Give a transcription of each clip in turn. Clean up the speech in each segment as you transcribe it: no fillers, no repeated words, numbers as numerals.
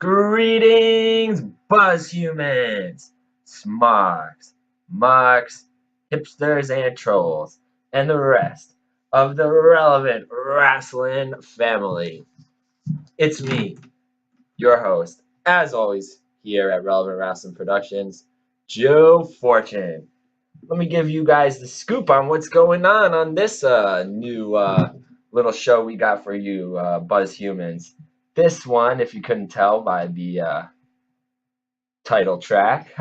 Greetings, buzz humans, smarks, marks, hipsters, and trolls, and the rest of the relevant wrestling family. It's me, your host, as always, here at Relevant Rasslin Productions, Joe Fortune. Let me give you guys the scoop on what's going on this new little show we got for you, buzz humans. This one, if you couldn't tell by the title track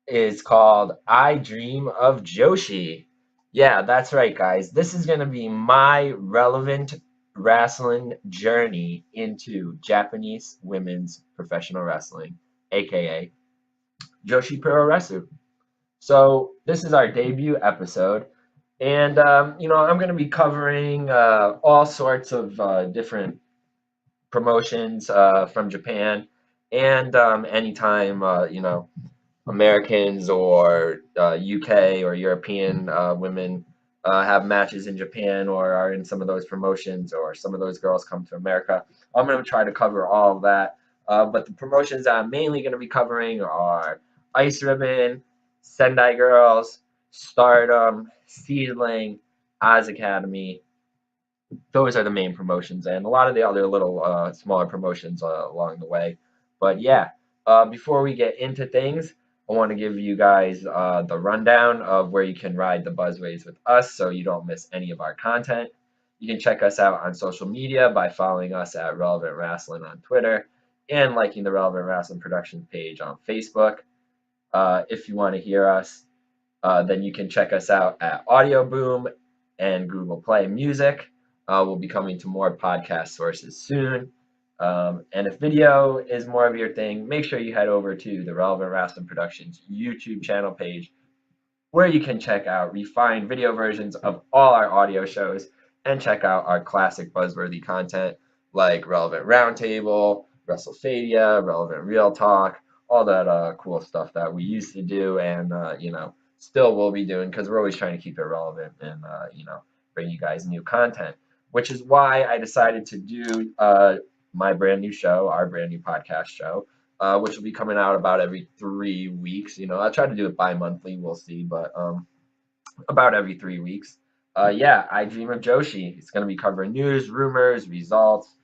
is called I Dream of Joshi. Yeah, that's right, guys. This is going to be my relevant wrestling journey into Japanese women's professional wrestling, aka Joshi Puroresu. So, this is our debut episode. And, I'm going to be covering all sorts of different promotions from Japan. And anytime, Americans or UK or European women have matches in Japan or are in some of those promotions, or some of those girls come to America. I'm going to try to cover all of that. But the promotions that I'm mainly going to be covering are Ice Ribbon, Sendai Girls, Stardom, Seedling, Oz Academy. Those are the main promotions, and a lot of the other little smaller promotions along the way. But yeah, before we get into things, I want to give you guys the rundown of where you can ride the buzzwaves with us so you don't miss any of our content. You can check us out on social media by following us at Relevant Rasslin on Twitter and liking the Relevant Rasslin Productions page on Facebook. If you want to hear us, then you can check us out at Audio Boom and Google Play Music. We'll be coming to more podcast sources soon. And if video is more of your thing, make sure you head over to the Relevant Rasslin Productions YouTube channel page, where you can check out refined video versions of all our audio shows and check out our classic buzzworthy content like Relevant Roundtable, WrestleFadia, Relevant Real Talk, all that cool stuff that we used to do and, still will be doing, because we're always trying to keep it relevant and, bring you guys new content, which is why I decided to do my brand new show, our brand new podcast show, which will be coming out about every 3 weeks. I'll try to do it bi-monthly, we'll see, but about every 3 weeks. Yeah, I Dream of Joshi. It's going to be covering news, rumors, results,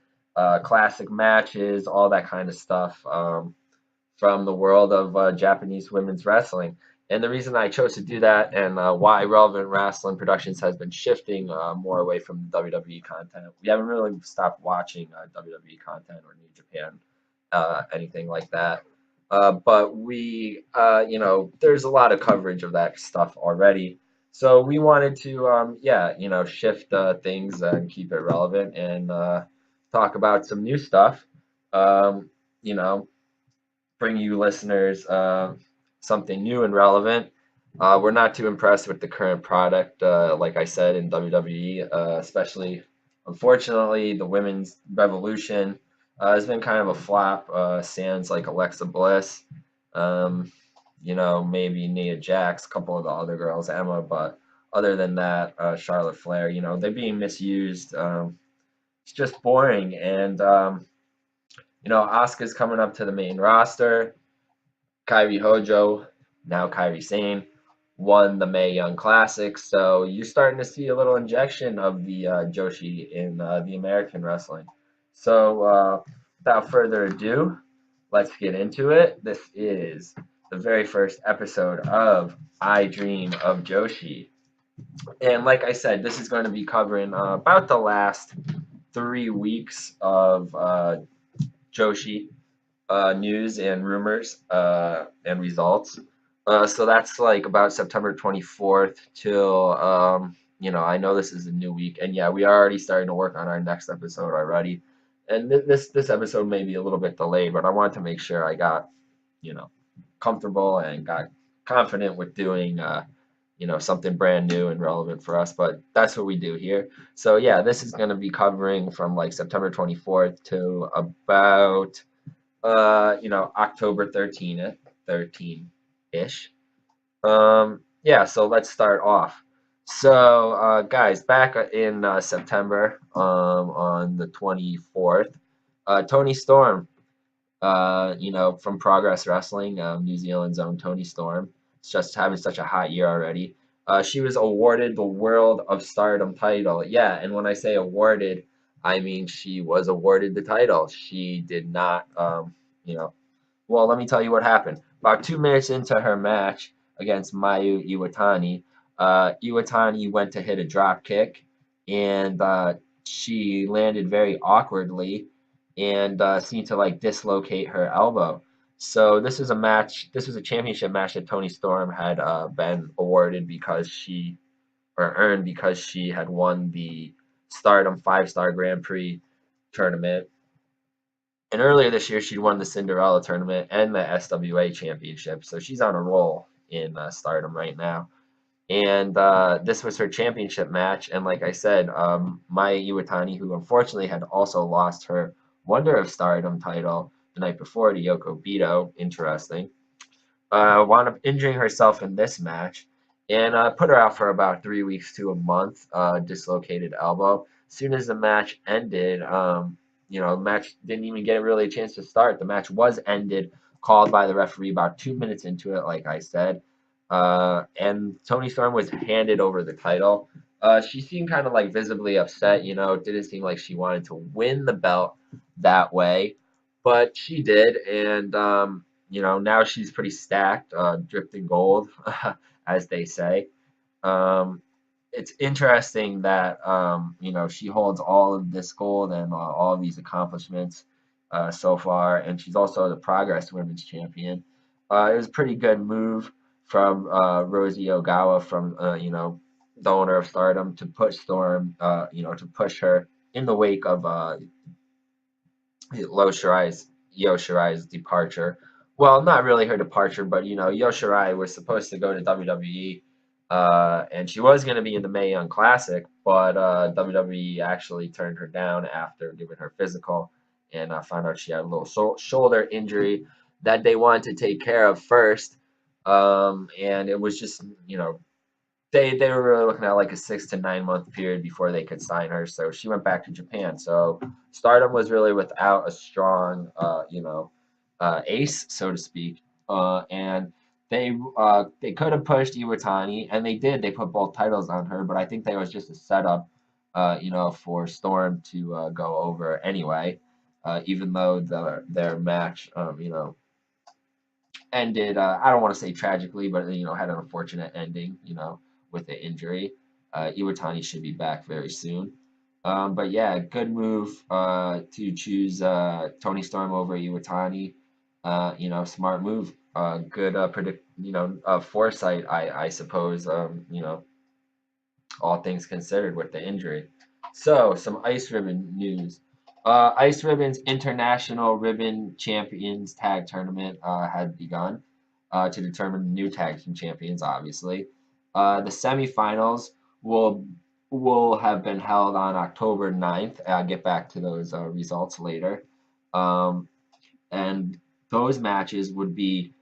classic matches, all that kind of stuff from the world of Japanese women's wrestling. And the reason I chose to do that, and why Relevant Rasslin Productions has been shifting more away from the WWE content. We haven't really stopped watching WWE content or New Japan, anything like that. But we, there's a lot of coverage of that stuff already. So we wanted to, shift things and keep it relevant and talk about some new stuff. Um, you know, Bring you listeners something new and relevant. We're not too impressed with the current product, like I said, in WWE, especially, unfortunately, the women's revolution has been kind of a flop. Sans like Alexa Bliss, maybe Nia Jax, a couple of the other girls, Emma, but other than that, Charlotte Flair, they're being misused. It's just boring, and Asuka's coming up to the main roster. Kairi Hojo, now Kairi Sane, won the Mae Young Classic. So you're starting to see a little injection of the Joshi in the American wrestling. So without further ado, let's get into it. This is the very first episode of I Dream of Joshi. And like I said, this is going to be covering about the last 3 weeks of Joshi news and rumors and results. So that's like about September 24th till, I know this is a new week. And yeah, we are already starting to work on our next episode already. And this episode may be a little bit delayed, but I wanted to make sure I got, comfortable and got confident with doing, something brand new and relevant for us. But that's what we do here. So yeah, this is going to be covering from like September 24th to about October 13-ish. Yeah, so let's start off. So, guys, back in September, on the 24th, Toni Storm from Progress Wrestling, New Zealand's own Toni Storm. It's just having such a hot year already. She was awarded the World of Stardom title. Yeah, and when I say awarded, I mean she was awarded the title. She did not, well, let me tell you what happened. About 2 minutes into her match against Mayu Iwatani, Iwatani went to hit a drop kick, and she landed very awkwardly and seemed to like dislocate her elbow. So this is a match. This was a championship match that Toni Storm had been awarded because she or earned because she had won the Stardom 5-star Grand Prix tournament. And earlier this year, she won the Cinderella tournament and the SWA championship. So she's on a roll in Stardom right now. And this was her championship match. And like I said, Maya Iwatani, who unfortunately had also lost her Wonder of Stardom title the night before to Yoko Bito, interesting, wound up injuring herself in this match and put her out for about 3 weeks to a month, dislocated elbow. As soon as the match ended, the match didn't even get really a chance to start. The match was ended, called by the referee about 2 minutes into it, like I said. And Toni Storm was handed over the title. She seemed kind of like visibly upset, it didn't seem like she wanted to win the belt that way, but she did. And, now she's pretty stacked, dripped in gold, as they say. Um, it's interesting that she holds all of this gold and all of these accomplishments so far, and she's also the Progress Women's Champion. It was a pretty good move from Rosie Ogawa, from the owner of Stardom, to push Storm, to push her in the wake of Yoshirai departure. Well, not really her departure, but Yoshirai was supposed to go to WWE, and she was going to be in the Mae Young Classic, but WWE actually turned her down after giving her physical, and found out she had a little shoulder injury that they wanted to take care of first. And it was just, they were really looking at like a 6 to 9 month period before they could sign her. So she went back to Japan. So Stardom was really without a strong, ace, so to speak. And they could have pushed Iwatani, and they did. They put both titles on her, but I think that was just a setup, for Storm to go over anyway. Even though their match, ended, I don't want to say tragically, but had an unfortunate ending, with the injury. Iwatani should be back very soon. But yeah, good move to choose Toni Storm over Iwatani. Smart move. Good foresight, I suppose. All things considered with the injury. So, some Ice Ribbon news. Ice Ribbon's International Ribbon Champions Tag Tournament had begun to determine the new tag team champions, obviously. The semifinals will will have been held on October 9th. I'll get back to those results later. Um, and those matches would be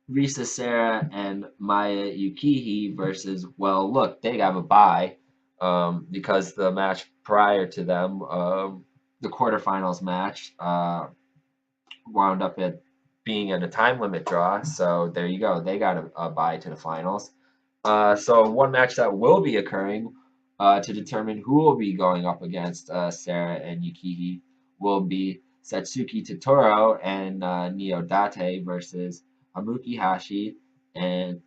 Risa Sera and Maya Yukihi versus, well, look, they have a bye, because the match prior to them, the quarterfinals match, wound up being at a time limit draw. So there you go. They got a bye to the finals. So one match that will be occurring to determine who will be going up against Sarah and Yukihi will be Satsuki Totoro and Neo Date versus Hamuko Hashi and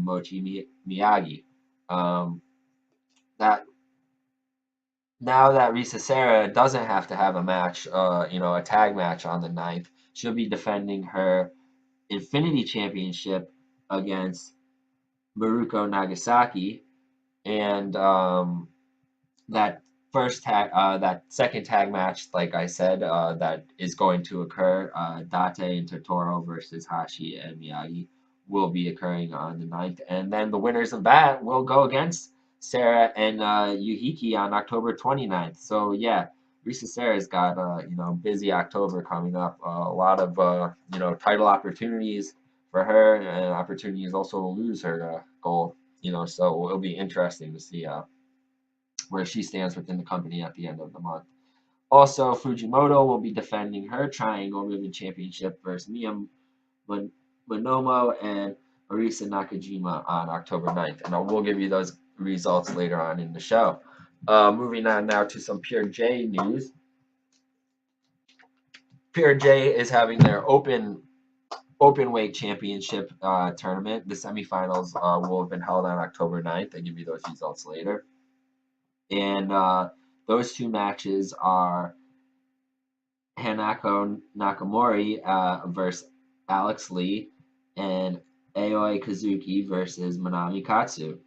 Mochi Miyagi. Um, that Now that Risa Sera doesn't have to have a match, a tag match on the 9th, she'll be defending her Infinity Championship against Maruko Nagasaki, and that second tag match, like I said, that is going to occur, Date and Totoro versus Hashi and Miyagi, will be occurring on the 9th, and then the winners of that will go against Sarah and Yuhiki on October 29th. So yeah, Risa Sera's got busy October coming up. A lot of title opportunities for her, and opportunities also to lose her gold. So it'll be interesting to see where she stands within the company at the end of the month. Also, Fujimoto will be defending her Triangle Ribbon Championship versus Mia Monomo and Arisa Nakajima on October 9th. And I will give you those results later on in the show. Moving on now to some Pure J news. Pure J is having their open weight championship tournament. The semifinals will have been held on October 9th. I'll give you those results later. And those two matches are Hanako Nakamori versus Alex Lee and Aoi Kazuki versus Manami Katsu.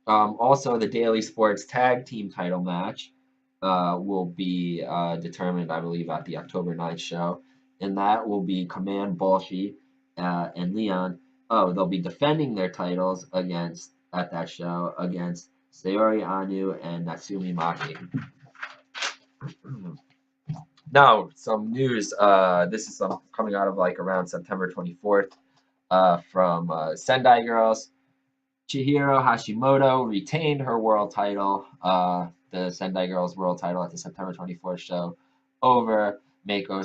Also, the Daily Sports Tag Team title match will be determined, I believe, at the October 9th show. And that will be Command Bolshi and Leon. Oh, they'll be defending their titles at that show against Sayori Anu and Natsumi Maki. Now, some news. This is some coming out of like around September 24th from Sendai Girls. Chihiro Hashimoto retained her world title, the Sendai Girls world title at the September 24th show over Meiko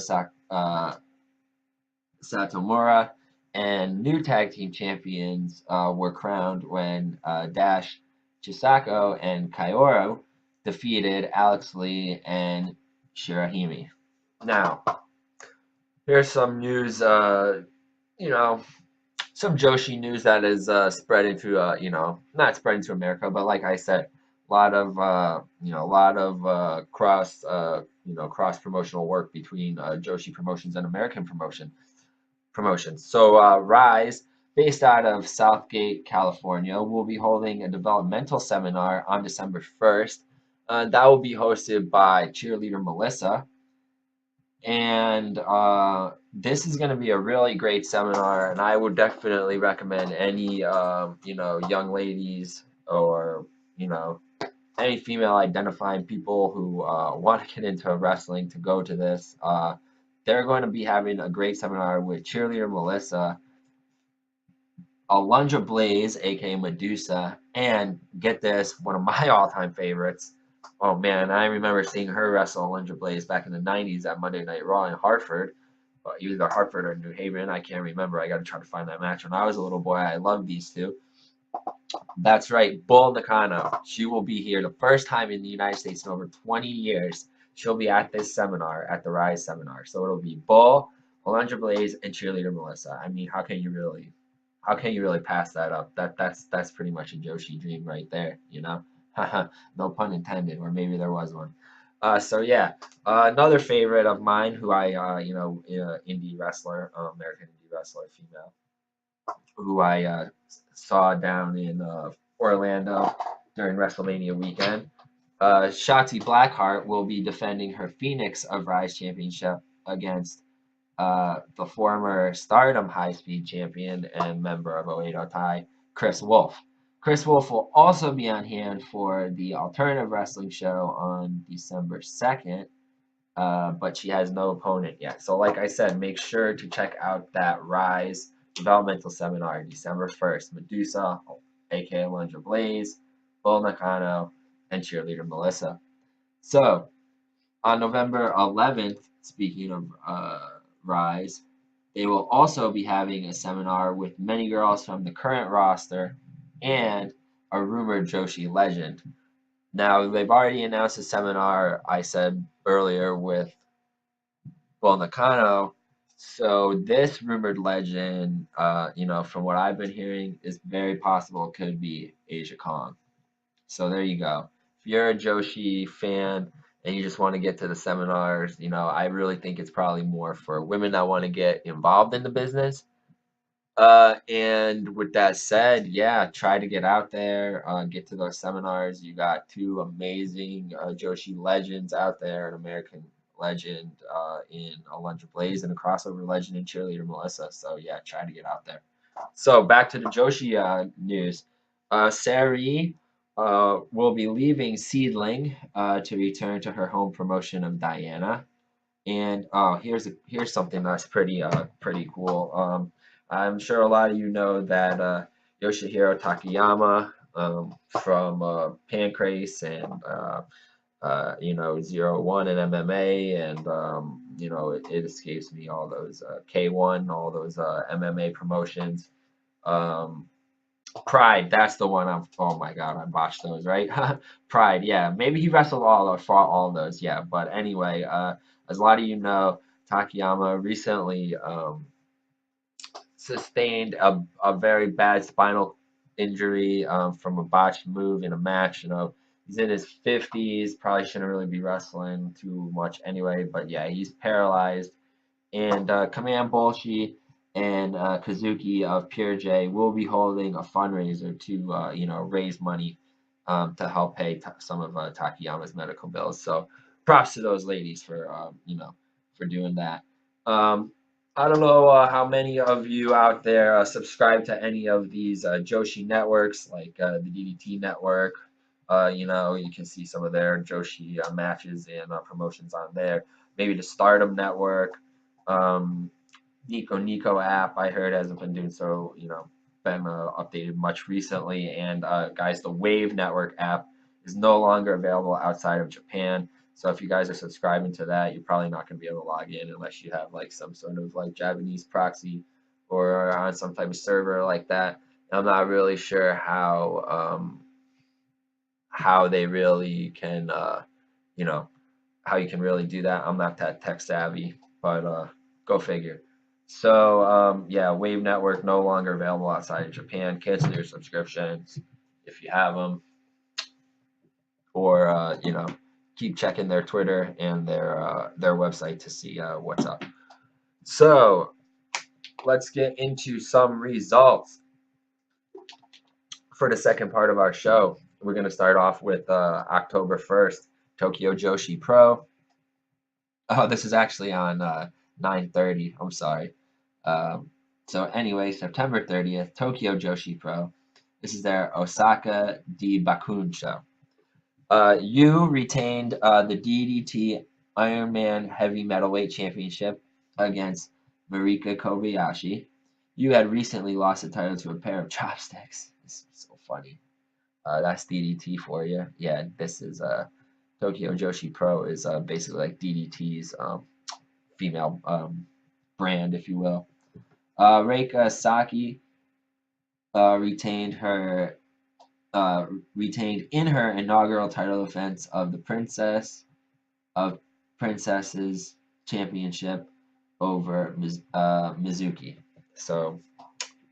Satomura, and new tag team champions were crowned when Dash Chisako and Kaoru defeated Alex Lee and Shirahime. Now, here's some news, you know, some Joshi news that is spreading to, not spreading to America, but like I said, a lot of, cross, cross promotional work between Joshi promotions and American promotions. So Rise, based out of Southgate, California, will be holding a developmental seminar on December 1st. That will be hosted by cheerleader Melissa. And this is going to be a really great seminar, and I would definitely recommend any, young ladies or, any female identifying people who want to get into wrestling to go to this. They're going to be having a great seminar with cheerleader Melissa, Alundra Blaze, aka Medusa, and get this, one of my all-time favorites. Oh man, I remember seeing her wrestle Alundra Blaze back in the 90s at Monday Night Raw in Hartford. Either Hartford or New Haven, I can't remember. I got to try to find that match. When I was a little boy, I loved these two. That's right, Bull Nakano. She will be here the first time in the United States in over 20 years. She'll be at this seminar, at the Rise seminar. So it'll be Bull, Alundra Blaze, and cheerleader Melissa. I mean, how can you really pass that up? That's pretty much a Joshi dream right there, no pun intended, or maybe there was one. So yeah, another favorite of mine, who I indie wrestler, American indie wrestler, female, who I saw down in Orlando during WrestleMania weekend. Shotzi Blackheart will be defending her Phoenix of Rise championship against the former Stardom High Speed champion and member of Oedo Tai, Chris Wolf. Chris Wolf will also be on hand for the Alternative Wrestling show on December 2nd, but she has no opponent yet. So like I said, make sure to check out that Rise developmental seminar December 1st. Medusa, aka Alundra Blaze, Bull Nakano, and cheerleader Melissa. So on November 11th, speaking of Rise, they will also be having a seminar with many girls from the current roster and a rumored Joshi legend. Now, they've already announced a seminar, I said earlier, with Bull Nakano. So this rumored legend, from what I've been hearing, is very possible could be Asia Kong. So there you go. If you're a Joshi fan and you just want to get to the seminars, I really think it's probably more for women that want to get involved in the business. And with that said, yeah, try to get out there, get to those seminars. You got two amazing Joshi legends out there, an American legend in Alundra Blaze and a crossover legend in cheerleader Melissa. So yeah, try to get out there. So back to the Joshi news. Sari will be leaving Seedling to return to her home promotion of Diana. And here's something that's pretty cool. I'm sure a lot of you know that Yoshihiro Takayama from Pancrase and you know, 0-1 in MMA, and you know, it escapes me all those K1, all those MMA promotions. Um, Pride, that's the one I'm. Oh my God, I botched those, right? Pride, yeah. Maybe he wrestled all or fought all of those, yeah. But anyway, as a lot of you know, Takayama recently sustained a very bad spinal injury from a botched move in a match. You know, he's in his 50s, probably shouldn't really be wrestling too much anyway. But yeah, he's paralyzed. And Command Bolshi and Kazuki of Pure J will be holding a fundraiser to you know, raise money to help pay some of Takayama's medical bills. So props to those ladies for you know, for doing that. Um, I don't know how many of you out there subscribe to any of these Joshi networks, like the DDT network. You know, you can see some of their Joshi matches and promotions on there. Maybe the Stardom network. Um, Nico app, I heard, hasn't been doing so, you know, been updated much recently. And guys, the Wave Network app is no longer available outside of Japan. So if you guys are subscribing to that, you're probably not going to be able to log in unless you have like some sort of like Japanese proxy or on some type of server like that. And I'm not really sure how they really can, you know, how you can really do that. I'm not that tech savvy, but go figure. So yeah, Wave Network no longer available outside of Japan. Cancel your subscriptions if you have them, or you know, keep checking their Twitter and their website to see what's up. So let's get into some results for the second part of our show. We're going to start off with October 1st, Tokyo Joshi Pro. Oh, this is actually on 9:30. I'm sorry. Um, so anyway, September 30th, Tokyo Joshi Pro. This is their Osaka D Bakun show. You retained the DDT Ironman Heavy Metalweight Championship against Marika Kobayashi. You had recently lost the title to a pair of chopsticks. This is so funny. That's DDT for you. Yeah, this is Tokyo Joshi Pro is basically like DDT's female brand, if you will. Reika Saki retained her retained in her inaugural title defense of the of Princesses Championship over Mizuki. So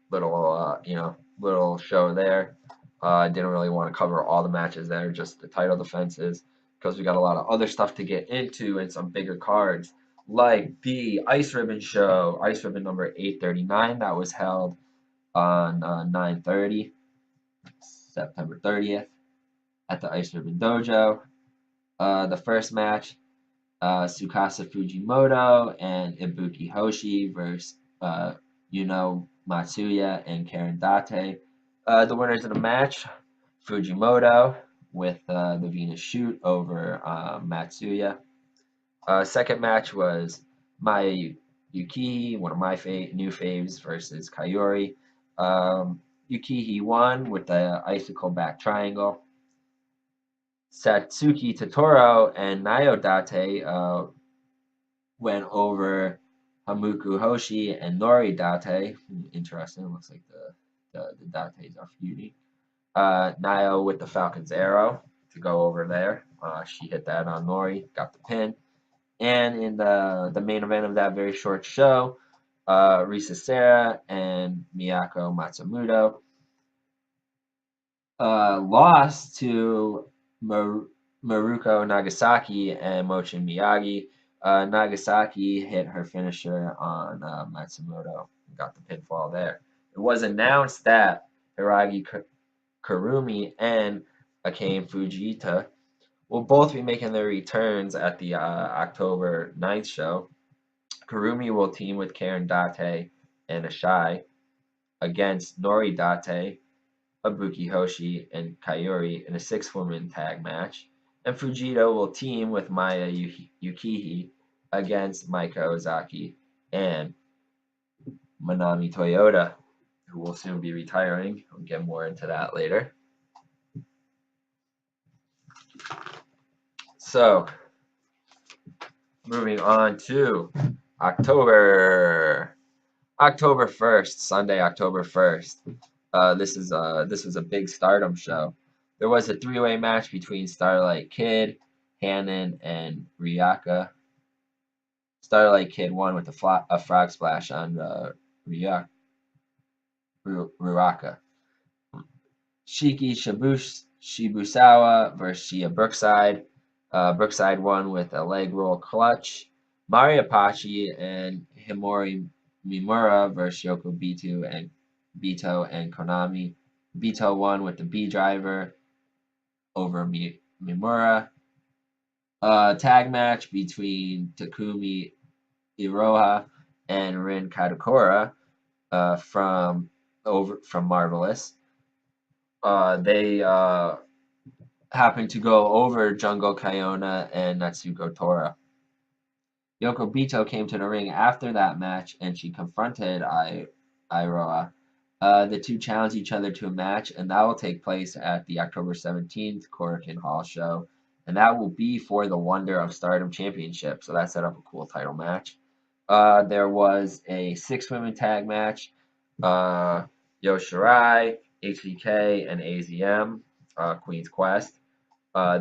little you know, little show there. I didn't really want to cover all the matches there, just the title defenses, because we got a lot of other stuff to get into and some bigger cards, like the Ice Ribbon show, Ice Ribbon number 839, that was held on 9:30, September 30th, at the Ice Ribbon Dojo. The first match, Tsukasa Fujimoto and Ibuki Hoshi versus Yuno Matsuya and Karen Date. The winners of the match, Fujimoto with the Venus Shoot over Matsuya. Second match was Maya Yukihi, one of my new faves, versus Kayori. Yukihi won with the icicle back triangle. Satsuki Totoro and Nayo Date went over Hamuku Hoshi and Nori Date. Interesting. Looks like the Dates are feuding. Nayo with the Falcon's Arrow to go over there. She hit that on Nori, got the pin. And in the main event of that very short show, Risa Sera and Miyako Matsumoto lost to Maruko Nagasaki and Mochin Miyagi. Nagasaki hit her finisher on Matsumoto and got the pinfall there. It was announced that Hiragi Kurumi and Akane Fujita will both be making their returns at the October 9th show. Kurumi will team with Karen Date and Ashai against Nori Date, Ibuki Hoshi, and Kayori in a 6-woman tag match. And Fujita will team with Maya Yukihi against Maika Ozaki and Manami Toyota, who will soon be retiring. We'll get more into that later. So, moving on to October. October 1st, Sunday, October 1st. This was a big Stardom show. There was a three-way match between Starlight Kid, Hanan, and Ryaka. Starlight Kid won with a frog splash on Ryaka. Shiki Shibusawa versus Shia Brookside. Brookside won with a leg roll clutch. Mari Apache and Himori Mimura versus Yoko Bito and Konami. Bito won with the B driver over Mimura. Tag match between Takumi Iroha and Rin Kadokura from Marvelous. They happened to go over Jungle Kyona and Natsuko Tora. Yoko Bito came to the ring after that match and she confronted Iroha. The two challenged each other to a match, and that will take place at the October 17th Korakuen Hall show. And that will be for the Wonder of Stardom Championship. So that set up a cool title match. There was a 6-women tag match. Yoshirai, HBK, and AZM, Queen's Quest.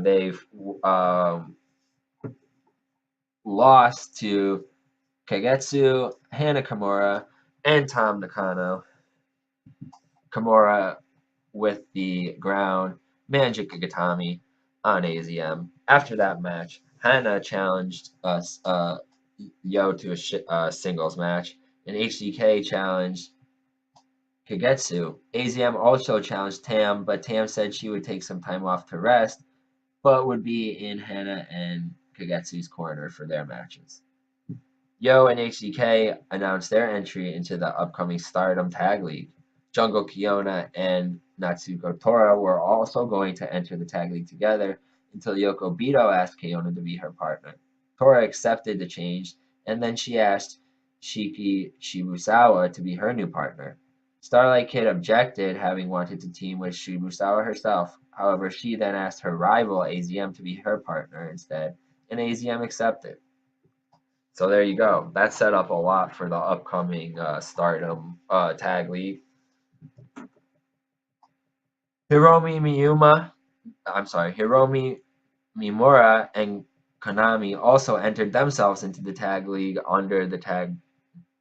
They've lost to Kagetsu, Hana Kimura, and Tam Nakano. Kimura with the ground Manjika Gatami on AZM. After that match, Hana challenged Yo to a singles match, and HDK challenged Kagetsu. AZM also challenged Tam, but Tam said she would take some time off to rest, but would be in Hana and Kagetsu's corner for their matches. Yo and HDK announced their entry into the upcoming Stardom Tag League. Jungle Kyona and Natsuko Tora were also going to enter the tag league together until Yoko Bito asked Kyona to be her partner. Tora accepted the change, and then she asked Shiki Shibusawa to be her new partner. Starlight Kid objected, having wanted to team with Shibusawa herself. However, she then asked her rival AZM to be her partner instead, and AZM accepted. So there you go. That set up a lot for the upcoming Stardom Tag League. Hiromi Mimura and Konami also entered themselves into the tag league under the tag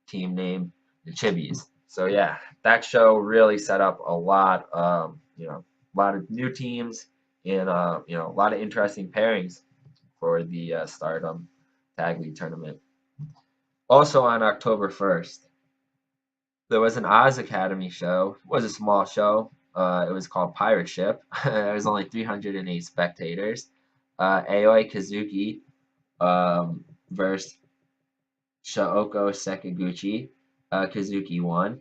team name the Chibis. So yeah, that show really set up a lot, a lot of new teams and a lot of interesting pairings for the Stardom Tag League tournament. Also on October 1st, there was an Oz Academy show. It was a small show. It was called Pirate Ship. There was only 308 spectators. Aoi Kazuki versus Shaoko Sekiguchi. Kazuki won.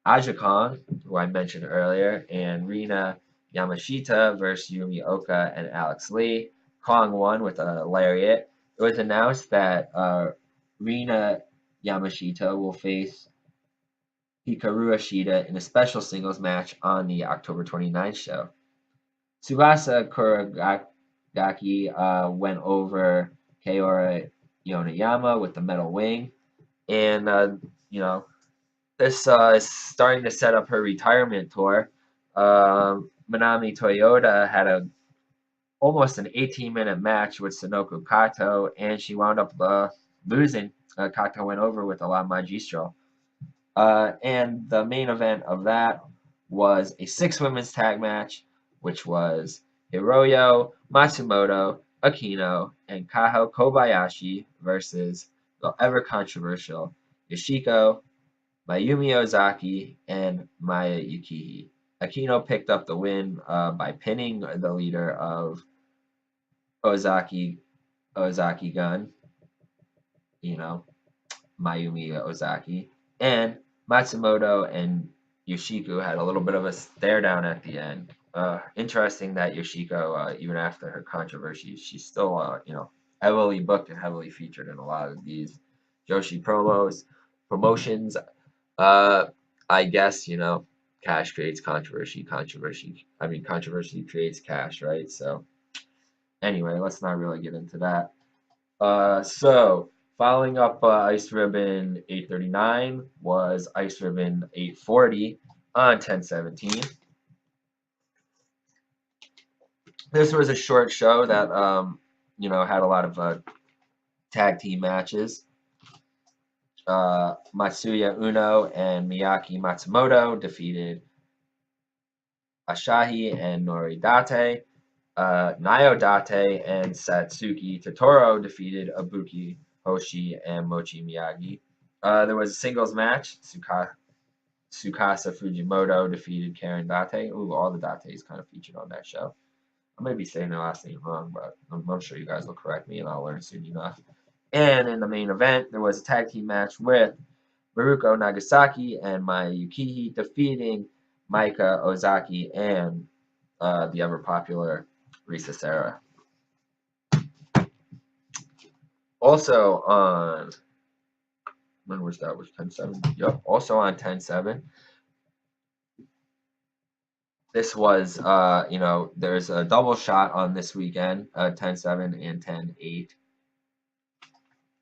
Aja Kong, who I mentioned earlier, and Rina Yamashita versus Yumi Oka and Alex Lee. Kong won with a lariat. It was announced that Rina Yamashita will face Hikaru Ashida in a special singles match on the October 29th show. Tsubasa Kuragaki went over Kaora Yonayama with the metal wing, and this is starting to set up her retirement tour. Manami Toyota had almost an 18-minute match with Sonoko Kato, and she wound up losing. Kato went over with a La Magistral. And the main event of that was a 6-women's tag match, which was Hiroyo, Matsumoto, Akino, and Kaho Kobayashi versus the ever-controversial Yoshiko, Mayumi Ozaki, and Maya Yukihi. Akino picked up the win by pinning the leader of Ozaki Gun, Mayumi Ozaki, and Matsumoto and Yoshiko had a little bit of a stare down at the end. Interesting that Yoshiko, even after her controversy, she's still, heavily booked and heavily featured in a lot of these Joshi promotions. I guess, cash creates controversy. Controversy creates cash, right? So Anyway, let's not really get into that. So following up Ice Ribbon 839 was Ice Ribbon 840 on 10/17. This was a short show that had a lot of tag team matches. Matsuya Uno and Miyaki Matsumoto defeated Asahi and Noridate. Nyodate and Satsuki Totoro defeated Ibuki Hoshi and Mochi Miyagi. There was a singles match. Tsukasa Fujimoto defeated Karen Date. Ooh, all the Dates kind of featured on that show. I may be saying their last name wrong, but I'm sure you guys will correct me and I'll learn soon enough. And in the main event, there was a tag team match with Maruko Nagasaki and Maya Yukihi defeating Maika Ozaki and the ever popular Risa Sera. Also on, when was that? Was 10/7? Yep. Also on 10/7. This was, there's a double shot on this weekend, 10/7 and 10/8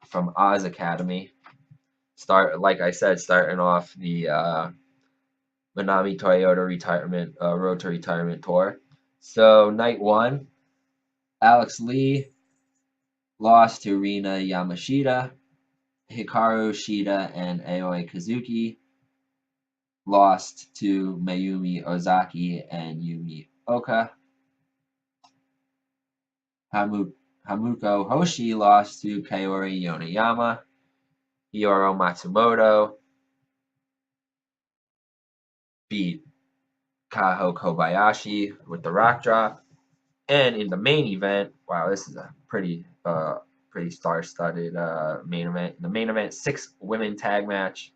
from Oz Academy. Like I said, starting off the Manami Toyota retirement, Road to Retirement tour. So night one, Alex Lee lost to Rina Yamashita. Hikaru Shida and Aoi Kazuki lost to Mayumi Ozaki and Yumi Oka. Hamuko Hoshi lost to Kaori Yoneyama. Hiyoro Matsumoto beat Kaho Kobayashi with the rock drop. And in the main event, wow, this is a pretty star-studded main event. In the main event, 6-women tag match.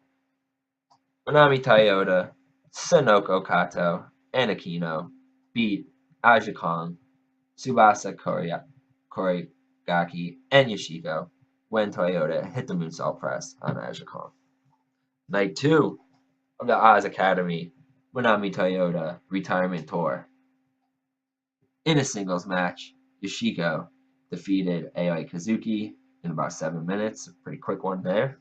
Manami Toyota, Sonoko Kato, and Akino beat Aja Kong, Tsubasa Korigaki, and Yoshiko when Toyota hit the moonsault press on Aja Kong. Night 2 of the Oz Academy Manami Toyota Retirement Tour. In a singles match, Yoshiko defeated Aoi Kazuki in about 7 minutes. A pretty quick one there.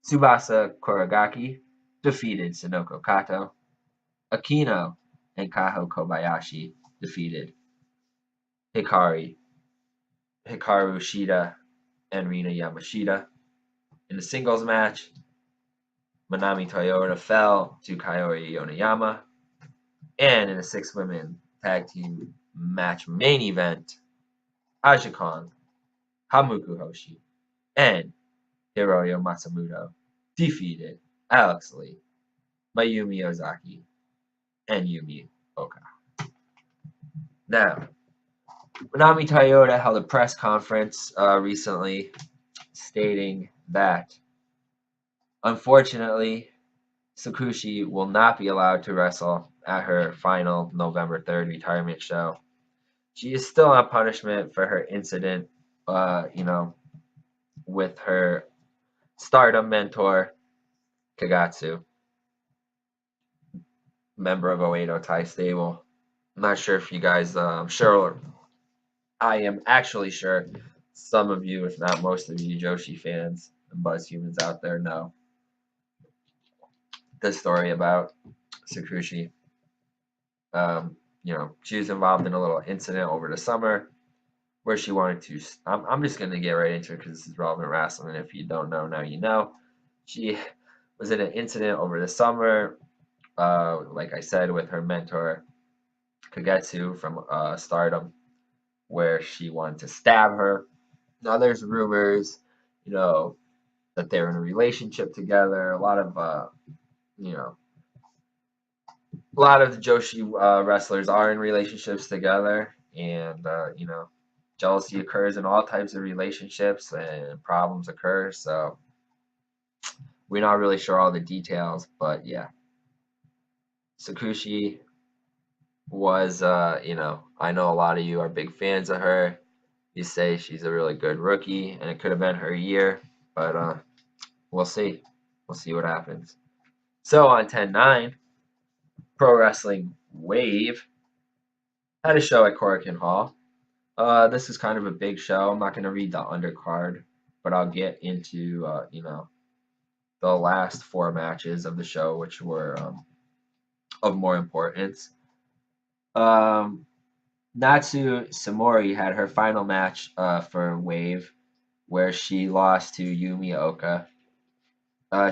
Tsubasa Korigaki defeated Sonoko Kato. Akino and Kaho Kobayashi defeated Hikaru Shida and Rina Yamashita. In the singles match, Manami Toyota fell to Kaori Yoneyama. And in a 6-women tag team match main event, Aja Kong, Hamuko Hoshi, and Hiroyo Matsumoto defeated Alex Lee, Mayumi Ozaki, and Yumi Oka. Now, Manami Toyota held a press conference recently stating that, unfortunately, Sakushi will not be allowed to wrestle at her final November 3rd retirement show. She is still on punishment for her incident, with her Stardom mentor, Kagatsu, member of Oedo Tai Stable. I'm not sure if you guys, I am actually sure some of you, if not most of you, Joshi fans and Buzz humans out there know the story about Sakushi. She was involved in a little incident over the summer where she wanted to. I'm just gonna get right into it because this is Relevant Rasslin, and if you don't know, now you know. She was in an incident over the summer, like I said, with her mentor Kagetsu from Stardom, where she wanted to stab her. Now there's rumors, that they're in a relationship together. A lot of the Joshi wrestlers are in relationships together, and jealousy occurs in all types of relationships, and problems occur. So we're not really sure all the details, but yeah, Sakushi was, I know a lot of you are big fans of her. You say she's a really good rookie, and it could have been her year, but we'll see. We'll see what happens. So on 10/9, Pro Wrestling WAVE had a show at Korakuen Hall. This is kind of a big show. I'm not going to read the undercard, but I'll get into, the last four matches of the show, which were of more importance. Um, Natsu Samori had her final match for WAVE, where she lost to Yumi Oka.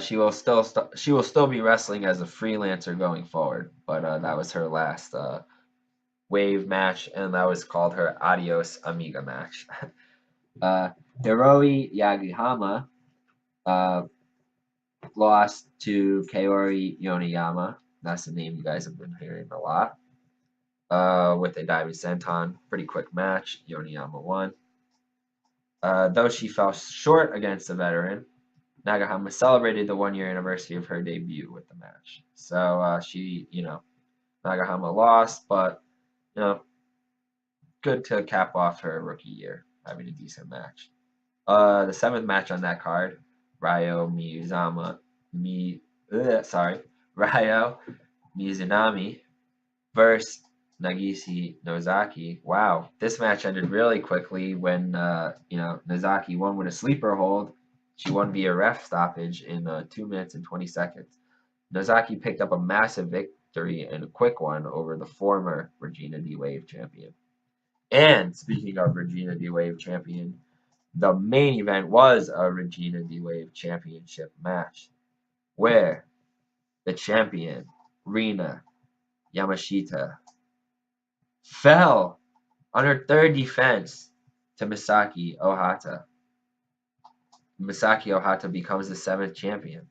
She will still be wrestling as a freelancer going forward, but that was her last WAVE match, and that was called her Adios Amiga match. uh, Hiroi Yagihama uh, lost to Kaori Yoneyama. That's the name you guys have been hearing a lot. With a diving senton, pretty quick match. Yoneyama won. Though she fell short against the veteran, Nagahama celebrated the 1 year anniversary of her debut with the match. So Nagahama lost, but you know, good to cap off her rookie year, having a decent match. The seventh match on that card, Ryo Mizunami, Ryo Mizunami versus Nagise Nozaki. Wow, this match ended really quickly when Nozaki won with a sleeper hold. She won via ref stoppage in 2 minutes and 20 seconds. Nozaki picked up a massive victory and a quick one over the former Regina D-Wave champion. And speaking of Regina D-Wave champion, the main event was a Regina D-Wave championship match where the champion, Rina Yamashita, fell on her third defense to Misaki Ohata. Misaki Ohata becomes the seventh champion.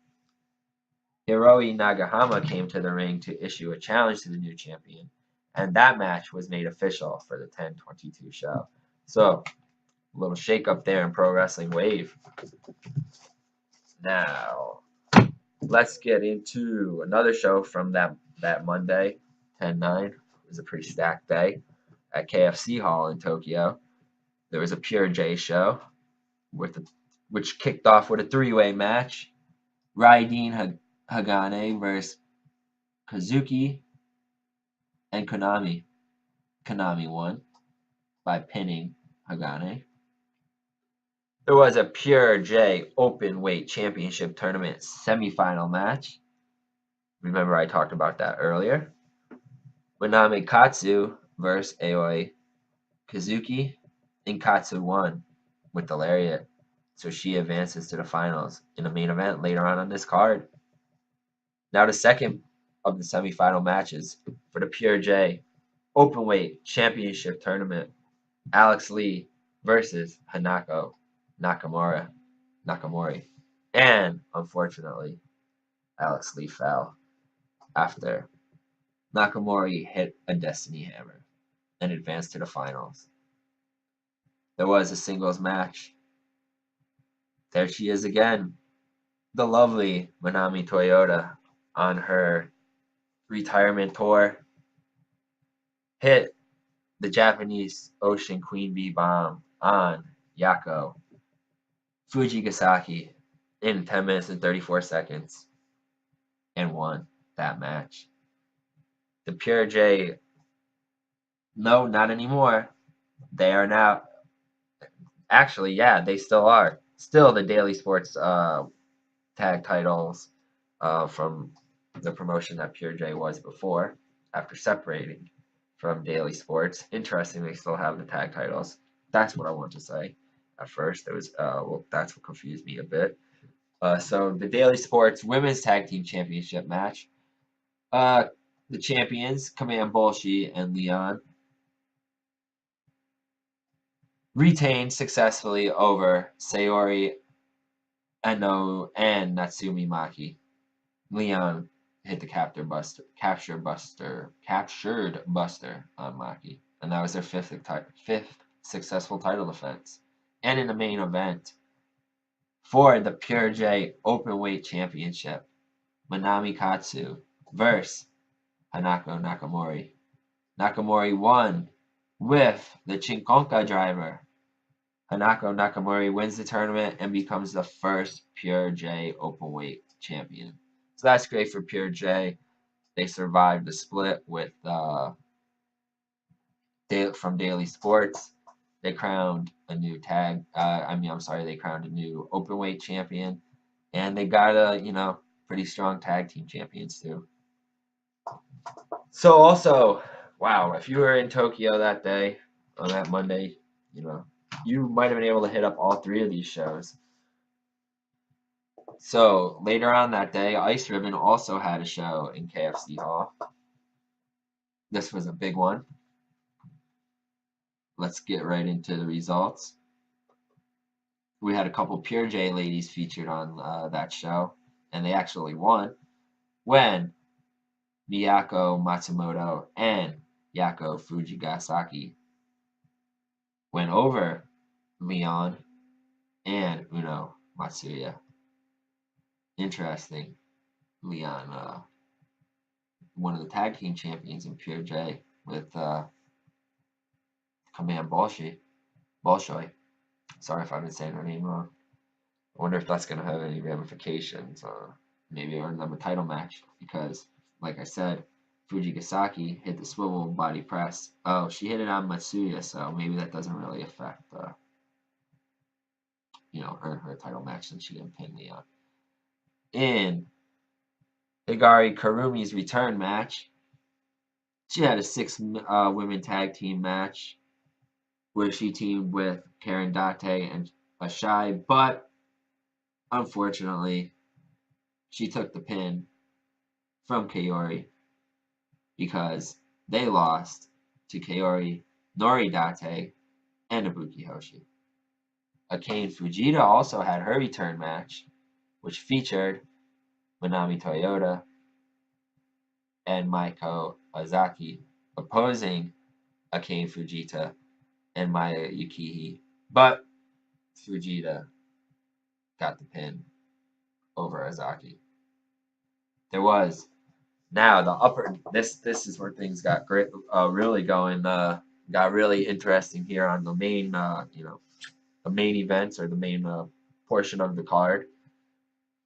Hiroi Nagahama came to the ring to issue a challenge to the new champion, and that match was made official for the 10/22 show. So, a little shake up there in Pro Wrestling Wave. Now, let's get into another show from that Monday, 10/9. It was a pretty stacked day at KFC Hall in Tokyo. There was a Pure J show which kicked off with a three-way match. Raiden Hagane versus Kazuki and Konami. Konami won by pinning Hagane. There was a Pure J Open Weight Championship Tournament semifinal match. Remember I talked about that earlier. Manami Katsu versus Aoi Kazuki, and Katsu won with the lariat. So she advances to the finals in the main event later on this card. Now the second of the semifinal matches for the Pure J Openweight Championship Tournament. Alex Lee versus Hanako Nakamori. And unfortunately, Alex Lee fell after Nakamori hit a Destiny Hammer and advanced to the finals. There was a singles match. There she is again, the lovely Manami Toyota on her retirement tour. Hit the Japanese Ocean Queen Bee bomb on Yako Fujigasaki in 10 minutes and 34 seconds and won that match. The Pure J, no, not anymore. They are now, actually, yeah, they still are. Still the Daily Sports tag titles from the promotion that Pure J was before, after separating from Daily Sports. Interesting, they still have the tag titles. That's what I want to say. At first, it was that's what confused me a bit. So the Daily Sports Women's Tag Team Championship match. The champions, Command Bolshi and Leon, retained successfully over Sayori Eno and Natsumi Maki. Leon hit the captured buster on Maki, and that was their fifth successful title defense. And in the main event for the Pure J Openweight Championship, Manami Katsu versus Hanako Nakamori. Nakamori won with the Chinkonka driver. Hanako Nakamori wins the tournament and becomes the first Pure J Openweight champion. So that's great for Pure J. They survived the split with from Daily Sports. they crowned a new they crowned a new openweight champion, and they got pretty strong tag team champions too. So also, wow, if you were in Tokyo that day, on that Monday, you might have been able to hit up all three of these shows. So later on that day, Ice Ribbon also had a show in KFC Hall. This was a big one. Let's get right into the results. We had a couple Pure J ladies featured on that show, and they actually won when Miyako Matsumoto and Yako Fujigasaki went over Leon and Uno Matsuya. Interesting. Leon, one of the tag team champions in Pure J with Command Bolshoi. Sorry if I've been saying her name wrong. I wonder if that's going to have any ramifications, maybe earn them a title match, because, like I said, Fujigasaki hit the swivel body press. Oh, she hit it on Matsuya, so maybe that doesn't really affect, earn her a title match since she didn't pin Leon. In Higari Karumi's return match, she had a 6-women tag team match where she teamed with Karen Date and Ashai, but unfortunately, she took the pin from Kaori because they lost to Kaori, Nori Date, and Ibuki Hoshi. Akane Fujita also had her return match, which featured Manami Toyota and Maiko Ozaki opposing Akane Fujita and Maya Yukihi, but Fujita got the pin over Ozaki. There was now the upper. This is where things got great, really going. Got really interesting here on the main, the main events or the main portion of the card.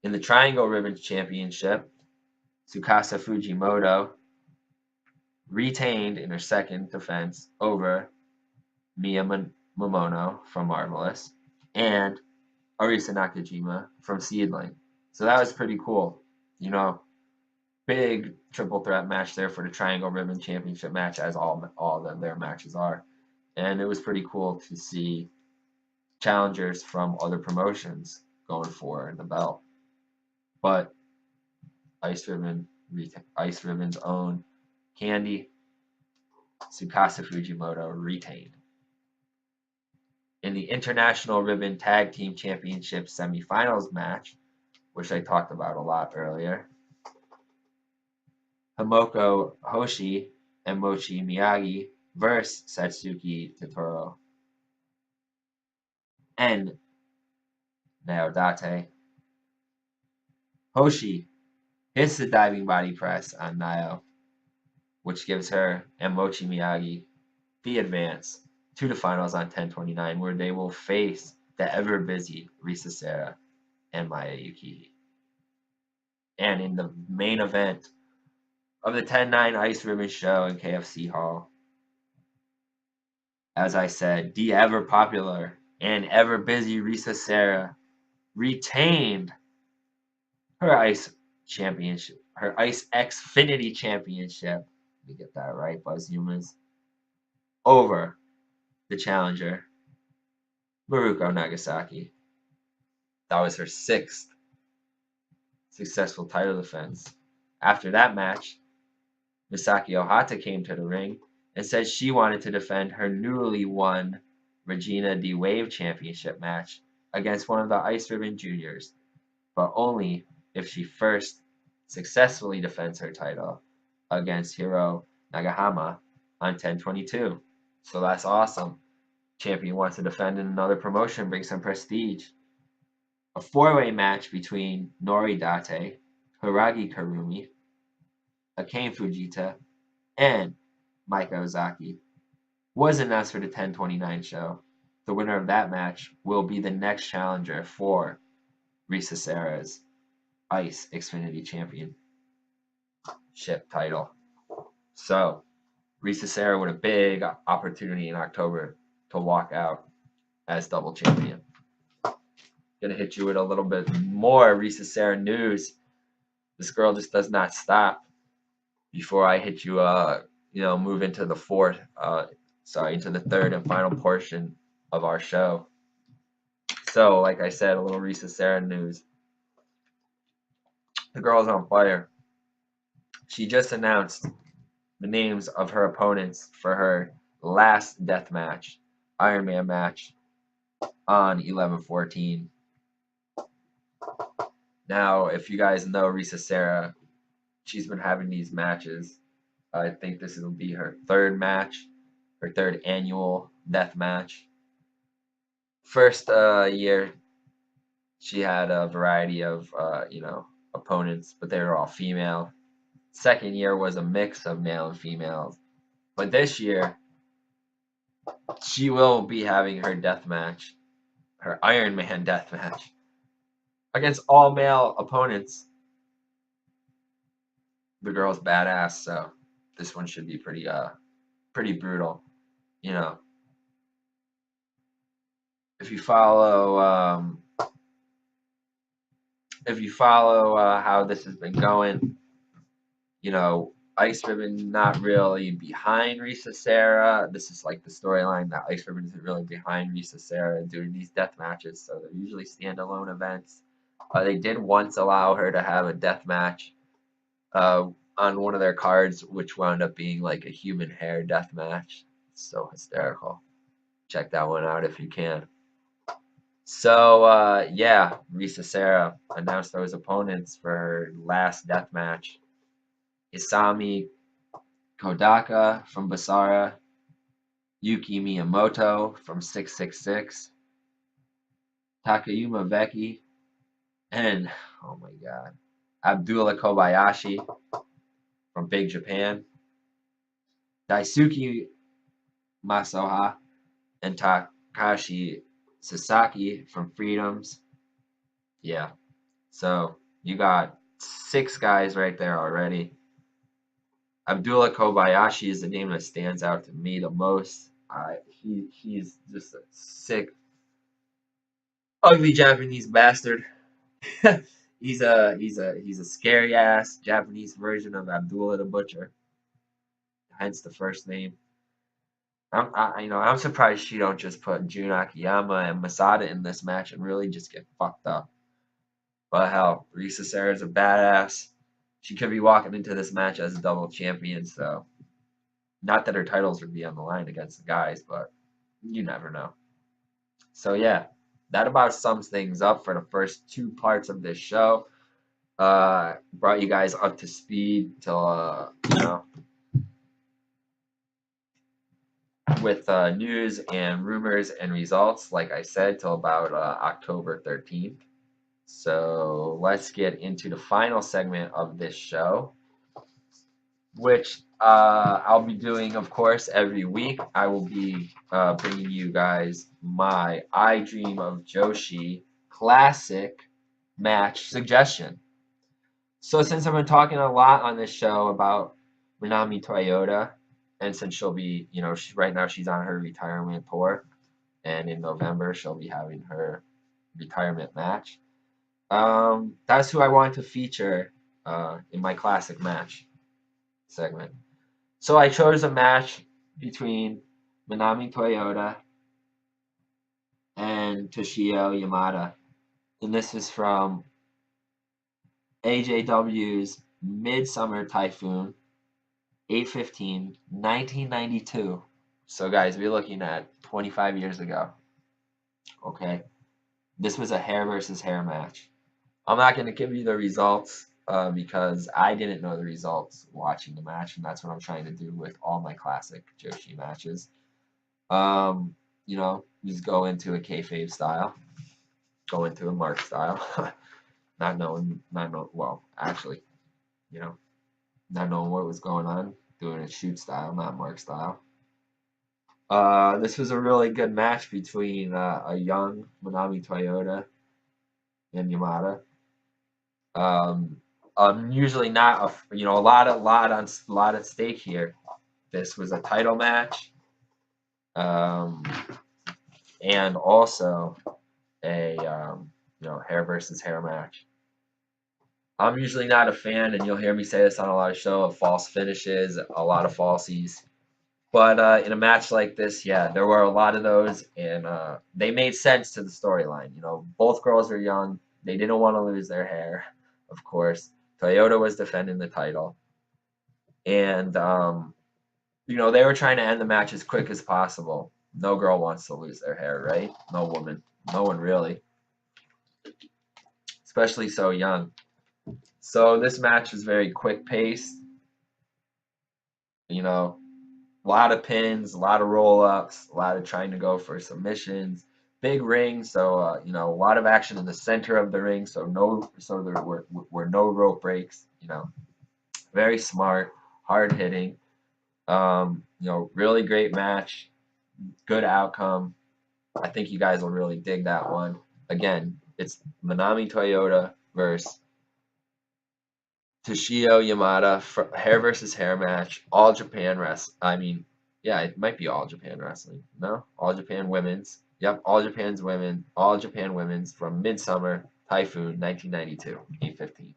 In the Triangle Ribbon Championship, Tsukasa Fujimoto retained in her second defense over Miya Momono from Marvelous and Arisa Nakajima from Seedling. So that was pretty cool. Big triple threat match there for the Triangle Ribbon Championship match, as all of their matches are. And it was pretty cool to see challengers from other promotions going for the belt. But Ice Ribbon's own Candy Tsukasa Fujimoto retained. In the International Ribbon Tag Team Championship semifinals match, which I talked about a lot earlier, Himoko Hoshi and Mochi Miyagi versus Satsuki Totoro and Naodate. Hoshi hits the diving body press on Nayo, which gives her and Mochi Miyagi the advance to the finals on 10/29, where they will face the ever-busy Risa Sera and Maya Yukihi. And in the main event of the 10/9 Ice Ribbon show in KFC Hall, as I said, the ever-popular and ever-busy Risa Sera retained her Ice Championship, her Ice Xfinity Championship. Let me get that right, Buzz Humans. Over the challenger, Maruko Nagasaki. That was her 6th successful title defense. After that match, Misaki Ohata came to the ring and said she wanted to defend her newly won Regina D Wave Championship match against one of the Ice Ribbon Juniors, but only if she first successfully defends her title against Hiro Nagahama on 10/22. So that's awesome. Champion wants to defend in another promotion, bring some prestige. A 4-way match between Nori Date, Hiragi Karumi, Akane Fujita, and Maika Ozaki was announced for the 10/29 show. The winner of that match will be the next challenger for Risa Sera's Ice Xfinity Championship title. So, Risa Sera with a big opportunity in October to walk out as double champion. Gonna hit you with a little bit more Risa Sera news. This girl just does not stop. Before I hit you, move into the into the third and final portion of our show. So, like I said, a little Risa Sera news. The girl's on fire. She just announced the names of her opponents for her last death match, Iron Man match, on 11/14. Now, if you guys know Risa Sera, she's been having these matches. I think this will be her third match, her third annual death match. First year, she had a variety of opponents, but they were all female. Second year was a mix of male and female. But this year, she will be having her death match, her Iron Man death match, against all male opponents. The girl's badass, so this one should be pretty brutal. You know, if you follow how this has been going, Ice Ribbon not really behind Risa Sera. This is like the storyline that Ice Ribbon isn't really behind Risa Sera doing these death matches, so they're usually standalone events. They did once allow her to have a death match on one of their cards, which wound up being like a human hair death match. So hysterical. Check that one out if you can. So, yeah, Risa Sera announced those opponents for her last death match. Isami Kodaka from Basara, Yuki Miyamoto from 666, Takayuma Veki, and, oh my god, Abdullah Kobayashi from Big Japan, Daisuke Masoha, and Takashi Sasaki from Freedoms. Yeah, so you got 6 guys right there already. Abdullah Kobayashi is the name that stands out to me the most. He's just a sick, ugly Japanese bastard. he's a scary ass Japanese version of Abdullah the Butcher. Hence the first name. I'm surprised she don't just put Jun Akiyama and Masada in this match and really just get fucked up. But hell, Risa Sera's a badass. She could be walking into this match as a double champion, so not that her titles would be on the line against the guys, but you never know. So yeah, that about sums things up for the first 2 parts of this show. Brought you guys up to speed till with news and rumors and results, like I said, till about October 13th. So let's get into the final segment of this show, which I'll be doing, of course, every week. I will be bringing you guys my I Dream of Joshi classic match suggestion. So since I've been talking a lot on this show about Manami Toyota, and since she'll be, right now she's on her retirement tour, and in November she'll be having her retirement match. That's who I want to feature in my classic match segment. So I chose a match between Manami Toyota and Toshio Yamada. And this is from AJW's Midsummer Typhoon, 8/15, 1992. So guys, we're looking at 25 years ago. Okay? This was a hair versus hair match. I'm not going to give you the results because I didn't know the results watching the match, and that's what I'm trying to do with all my classic Joshi matches. Just go into a kayfabe style, go into a mark style, not knowing what was going on, doing a shoot style, not mark style. This was a really good match between a young Manami Toyota and Yamada. Usually not a lot at stake here. This was a title match. and also a hair versus hair match. I'm usually not a fan, and you'll hear me say this on a lot of shows, of false finishes, a lot of falsies. But in a match like this, yeah, there were a lot of those, and they made sense to the storyline. Both girls are young. They didn't want to lose their hair, of course. Toyota was defending the title. And, they were trying to end the match as quick as possible. No girl wants to lose their hair, right? No woman. No one really. Especially so young. So this match was very quick paced. A lot of pins, a lot of roll-ups, a lot of trying to go for submissions. Big ring, so a lot of action in the center of the ring, so there were no rope breaks. Very smart, hard hitting. Really great match, good outcome. I think you guys will really dig that one. Again, it's Manami Toyota versus Toshio Yamada, hair versus hair match, All Japan Wrestling. Yeah, it might be All Japan Wrestling. No, All Japan Women's. Yep, All Japan Women's from Midsummer Typhoon 1992, 8:15.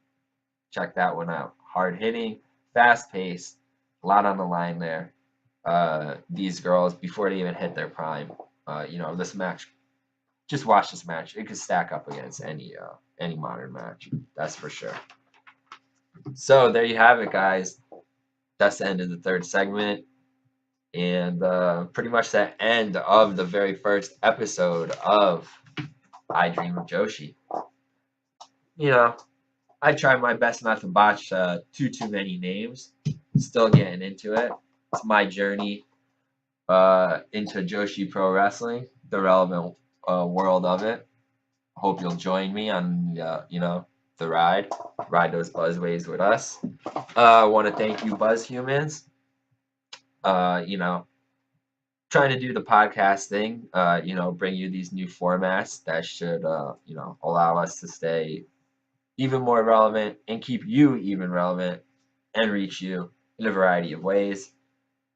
Check that one out. Hard hitting, fast paced, a lot on the line there. These girls, before they even hit their prime, this match. Just watch this match. It could stack up against any modern match. That's for sure. So there you have it, guys. That's the end of the third segment, and pretty much the end of the very first episode of I Dream of Joshi. I tried my best not to botch too many names. Still getting into it. It's my journey into Joshi Pro Wrestling, the relevant world of it. Hope you'll join me on the ride those buzzwaves with us. I want to thank you, Buzz Humans. Trying to do the podcast thing. Bring you these new formats that should allow us to stay even more relevant and keep you even relevant and reach you in a variety of ways.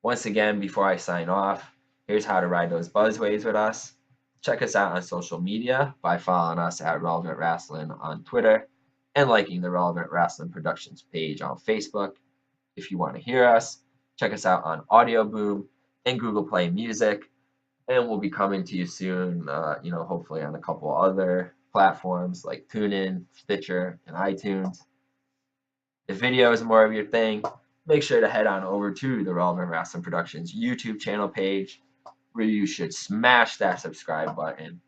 Once again, before I sign off, here's how to ride those buzzwaves with us. Check us out on social media by following us at Relevant Rasslin on Twitter and liking the Relevant Rasslin Productions page on Facebook. If you want to hear us, check us out on Audio Boom and Google Play Music, and we'll be coming to you soon, hopefully on a couple other platforms like TuneIn, Stitcher, and iTunes. If video is more of your thing, make sure to head on over to the Relevant Rasslin Productions YouTube channel page, where you should smash that subscribe button,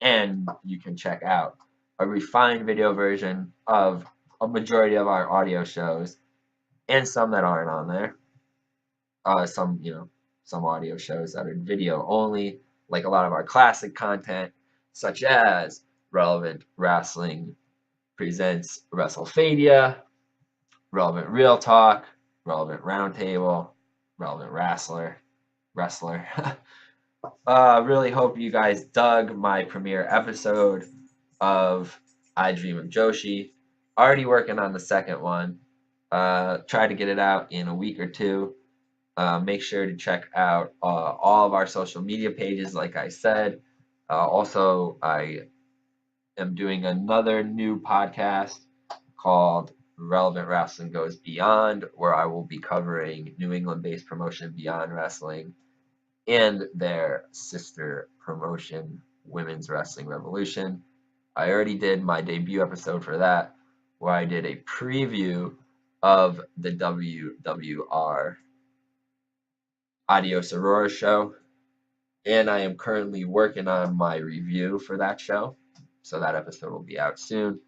and you can check out a refined video version of a majority of our audio shows and some that aren't on there. Some audio shows that are video only, like a lot of our classic content, such as Relevant Rasslin Presents WrestleFadia, Relevant Real Talk, Relevant Roundtable, Relevant Wrestler. Really hope you guys dug my premiere episode of I Dream of Joshi. Already working on the second one. Try to get it out in a week or two. Make sure to check out all of our social media pages, like I said. Also, I am doing another new podcast called Relevant Rasslin Goes Beyond, where I will be covering New England-based promotion Beyond Wrestling and their sister promotion, Women's Wrestling Revolution. I already did my debut episode for that, where I did a preview of the WWR Adios Aurora show, and I am currently working on my review for that show, so that episode will be out soon.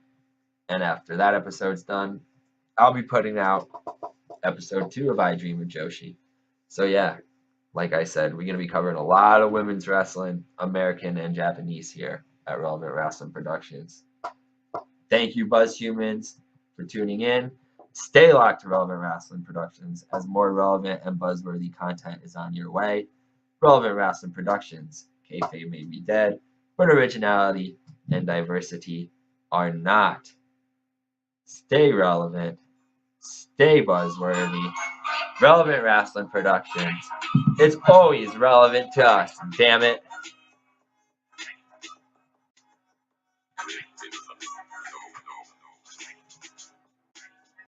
And after that episode's done, I'll be putting out episode 2 of I Dream of Joshi. So yeah, like I said, we're going to be covering a lot of women's wrestling, American and Japanese, here at Relevant Rasslin Productions. Thank you, Buzz Humans, for tuning in. Stay locked to Relevant Rasslin Productions, as more relevant and buzzworthy content is on your way. Relevant Rasslin Productions, kayfabe may be dead, but originality and diversity are not. Stay relevant, stay buzzworthy. Relevant Rasslin Productions, it's always relevant to us, damn it.